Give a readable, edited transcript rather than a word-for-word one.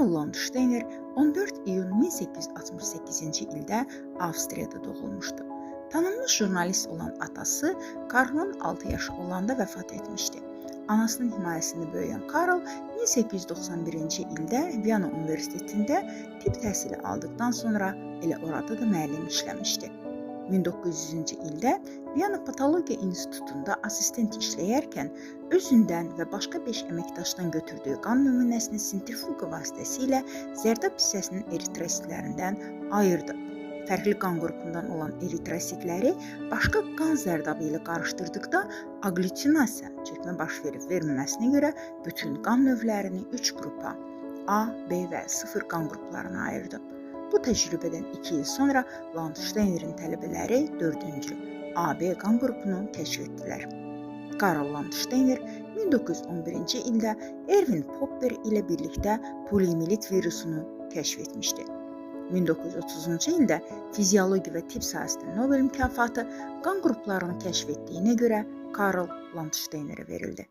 Karl Landsteiner 14 iyun 1868-ci ildə Avstriyada doğulmuşdu. Tanınmış jurnalist olan atası Karlın 6 yaşı olanda vəfat etmişdi. Anasının himayəsində böyüyən Karl 1891-ci ildə Viyana Universitetində tibb təhsili aldıqdan sonra elə orada da müəllim işləmişdi. 1900-cü ildə Viyana Patologiya İnstitutunda asistent işləyərkən özündən və başqa 5 əməkdaşdan götürdüyü qan nümunəsini sentrifuqa vasitəsilə zərdab hissəsinin eritrositlərindən ayırdı. Fərqli qan qrupundan olan eritrositləri başqa qan zərdabı ilə qarışdırdıqda aglyutinasiya çəkmə baş verib-verməməsinə görə bütün qan növlərini 3 qrupa A, B və 0 qan qruplarına ayırdı. Bu təcrübədən 2 il sonra Landsteinerin tələbələri 4-cü AB qan qrupunu kəşf etdilər. Karl Landsteiner 1911-ci ildə Erwin Popper ilə birlikdə poliomiyelit virusunu kəşf etmişdi. 1930-cu ildə fiziologiya və tibb sahəsində Nobel mükafatı qan qruplarını kəşf etdiyinə görə Karl Landsteinerə verildi.